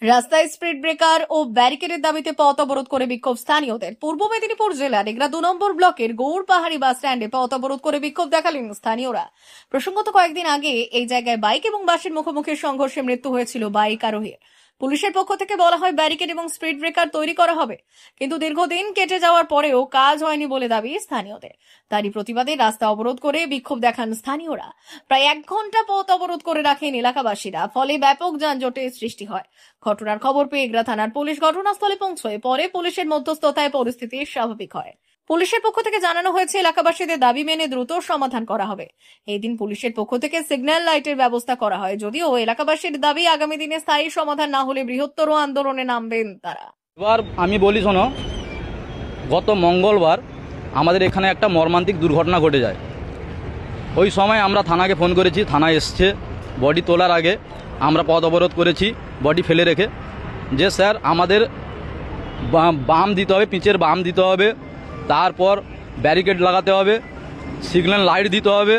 রাস্তায় speed breaker ও ব্যারিকেডের দাবিতে পথ অবরোধ করে বিক্ষোভ স্থানীয়দের। পূর্ব মেদিনীপুর জেলার এগরা 2 নম্বর ব্লকের গৌড়পাহাড়ি বাস স্ট্যান্ডে পথ অবরোধ করে বিক্ষোভ দেখালেন স্থানীয়রা। প্রসঙ্গত, কয়েকদিন আগে এই জায়গায় বাইক এবং বাসের মুখোমুখি সংঘর্ষে মৃত্যু হয়েছিল বাইক আরোহীর। পুলিশের পক্ষ থেকে বলা হয় ব্যারিকেড এবং স্পিড ব্রেকার তৈরি করা হবে, কিন্তু দীর্ঘদিন কেটে যাওয়ার পরেও কাজ হয়নি বলে দাবি স্থানীয়দের। তারই প্রতিবাদে রাস্তা অবরোধ করে বিক্ষোভ দেখান স্থানীয়রা। প্রায় 1 ঘন্টা পথ অবরোধ করে রাখেন এলাকাবাসীরা, ফলে ব্যাপক যানজটের সৃষ্টি হয়। ঘটনার খবর পেয়ে এগরা থানার পুলিশ ঘটনাস্থলে পৌঁছয়। পরে পুলিশের মধ্যস্থতায় পরিস্থিতি স্বাভাবিক হয়। পুলিশের পক্ষ থেকে জানানো হয়েছে এলাকাবাসীদের দাবি মেনে দ্রুত সমাধান করা হবে। এই দিন পুলিশের পক্ষ থেকে সিগন্যাল লাইটের ব্যবস্থা করা হয়, যদিও এলাকাবাসীর দাবি আগামী দিনে স্থায়ী সমাধান না হলে বৃহত্তর আন্দোলনে নামবেন তারা। এবার আমি বলি শোনো, গত মঙ্গলবার আমাদের এখানে একটা মর্মান্তিক দুর্ঘটনা ঘটে যায়। ওই সময় আমরা থানাকে ফোন করেছি, থানা এসছে। বডি তোলার আগে আমরা পথ অবরোধ করেছি বডি ফেলে রেখে, যে স্যার আমাদের বাম দিতে হবে, পিচের বাম দিতে হবে, তারপর ব্যারিকেড লাগাতে হবে, সিগন্যাল লাইট দিতে হবে।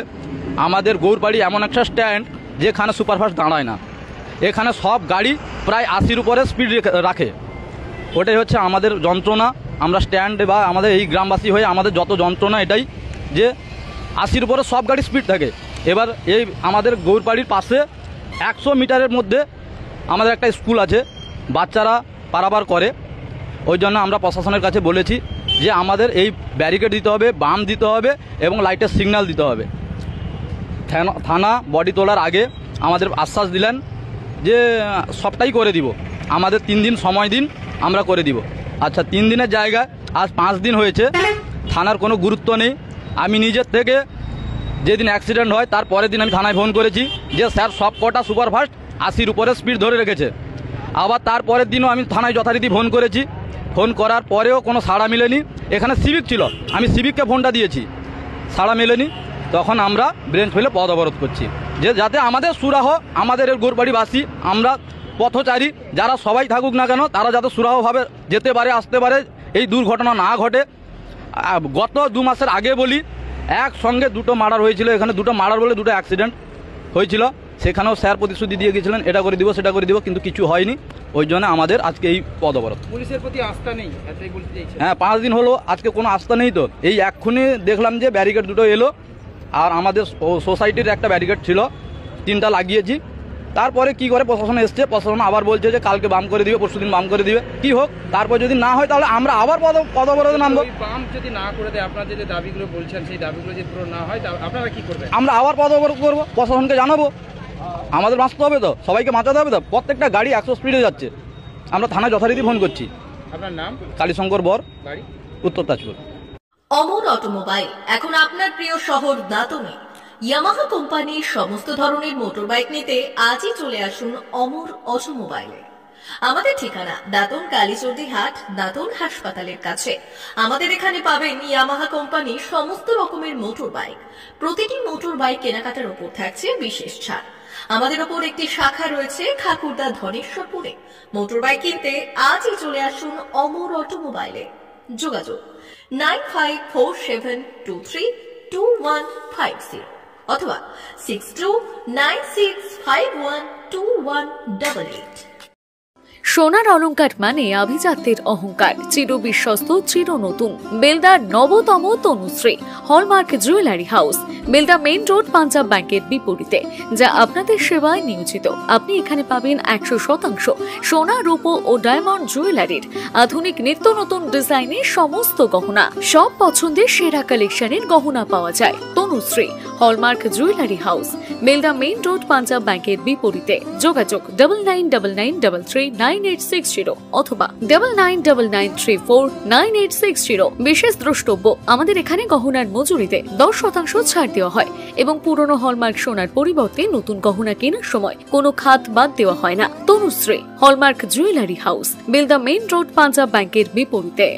আমাদের গৌড়পাড়ি এমন একটা স্ট্যান্ড যেখানে সুপারফাস্ট দাঁড়ায় না, এখানে সব গাড়ি প্রায় 80-র উপরে স্পিড রাখে। ওটাই হচ্ছে আমাদের যন্ত্রণা। আমরা স্ট্যান্ডে বা আমাদের এই গ্রামবাসী হয়ে আমাদের যত যন্ত্রণা এটাই যে 80-র উপরে সব গাড়ি স্পিড থাকে। এবার এই আমাদের গৌড়পাড়ির পাশে 100 মিটারের মধ্যে আমাদের একটা স্কুল আছে, বাচ্চারা পারাপার করে। ওই জন্য আমরা প্রশাসনের কাছে বলেছি যে আমাদের এই ব্যারিকেড দিতে হবে, বাম দিতে হবে এবং লাইটের সিগন্যাল দিতে হবে। থানা বডি তোলার আগে আমাদের আশ্বাস দিলেন যে সবটাই করে দিব, আমাদের 3 দিন সময় দিন, আমরা করে দিব। আচ্ছা, 3 দিনের জায়গায় আজ 5 দিন হয়েছে, থানার কোনো গুরুত্ব নেই। আমি নিজের থেকে যেদিন অ্যাক্সিডেন্ট হয় তার পরের দিন আমি থানায় ফোন করেছি যে স্যার সব কটা সুপারফাস্ট 80-র উপরে স্পিড ধরে রেখেছে। আবার তার পরের দিনও আমি থানায় যথারীতি ফোন করেছি, ফোন করার পরেও কোনো সাড়া মেলেনি। এখানে সিভিক ছিল, আমি সিভিককে ফোনটা দিয়েছি, সাড়া মেলেনি। তখন আমরা ব্রেঞ্চ ফেলে পথ অবরোধ করছি যে যাতে আমাদের সুরাহ, আমাদের গৌড়পাড়িবাসী, আমরা পথচারী যারা সবাই থাকুক না কেন, তারা যাতে সুরাহভাবে যেতে পারে, আসতে পারে, এই দুর্ঘটনা না ঘটে। গত 2 মাসের আগে বলি, একসঙ্গে 2টো মার্ডার হয়েছিল এখানে, 2টো মার্ডার বলে 2টো অ্যাক্সিডেন্ট হয়েছিল। সেখানেও স্যার প্রতিশ্রুতি দিয়ে গিয়েছিলেন এটা করে দিব, সেটা করে দিব, কিন্তু কিছু হয়নি। ওই জন্য আমাদের আজকে এই পথ অবরোধ। পুলিশের প্রতি আস্থা নেই, এটাই বলতে চাইছেন? হ্যাঁ, 5 দিন হলো, আজকে কোনো আস্থা নেই। তো এই এক্ষুনি দেখলাম যে ব্যারিকেড 2টো এলো, আর আমাদের সোসাইটির একটা ব্যারিকেড ছিল, 3টা লাগিয়েছি। তারপরে কি করে প্রশাসন এসছে, প্রশাসন আবার বলছে যে কালকে বাম করে দিবে, পরশুদিন বাম করে দিবে। কি হোক, তারপর যদি না হয় তাহলে আমরা আবার পথ অবরোধে নামবো। বাম যদি না করে দেয়, আপনারা যে দাবিগুলো বলছেন সেই দাবিগুলো যদি পুরো না হয়, আপনারা কি করবেন? আমরা আবার পথ অবরোধ করবো, প্রশাসনকে জানাবো। আমাদের বাঁচতে হবে তো, সবাইকে বাঁচাতে হবে তো। প্রত্যেকটা গাড়ি 100 স্পিডে যাচ্ছে, আমরা থানায় যথারীতি ফোন করছি। আপনার নাম? কালীশঙ্কর বর, বাড়ি উত্তর তাজপুর। অমর অটোমোবাইল এখন আপনার প্রিয় শহর দাঁতনে। ইয়ামাহা কোম্পানির সমস্ত ধরনের মোটর বাইক নিতে আজই চলে আসুন অমর অটোমোবাইলে। আমাদের ঠিকানা দাঁতন কালীচর্দি হাট, দাঁতন হাসপাতালের কাছে। আমাদের এখানে পাবেন ইয়ামাহা কোম্পানির সমস্ত রকমের মোটর বাইক। প্রতিটি মোটর বাইক কেনাকাটার উপর থাকছে বিশেষ ছাড়। আমাদের ওপর একটি শাখা রয়েছে খাকুরদা ধনেশ্বরপুরে। মোটর বাইক কিনতে আজই চলে আসুন অমর অটোমোবাইলে। যোগাযোগ 9547232150 অথবা 6296512188। সোনার অলংকার মানে আভিজাত্যের অহংকার, চির বিশ্বস্ত, চির নতুন। বেলদার নবতম Tanushree hallmark jewellery house, Belda main road, Punjab ব্যাংকের বিপরীতে, যা আপনাদের সেবায় নিয়োজিত। আপনি এখানে পাবেন 100% সোনা, রূপো ও ডায়মন্ড জুয়েলারির আধুনিক নিত্য নতুন ডিজাইনের সমস্ত গহনা। সব পছন্দের সেরা কালেকশনের গহনা পাওয়া যায়। Tanushree hallmark jewellery house, Belda main road, Punjab ব্যাংকের বিপরীতে। যোগাযোগ 9999339860 অথবা 9999349860। বিশেষ দ্রষ্টব্য, আমাদের এখানে গহনার মজুরিতে 10% ছাড় দেওয়া হয় এবং পুরনো হলমার্ক সোনার পরিবর্তে নতুন গহনা কেনার সময় কোনো খাত বাদ দেওয়া হয় না। Tanushree hallmark jewellery house, Belda main road, Punjab ব্যাংকের বিপরীতে।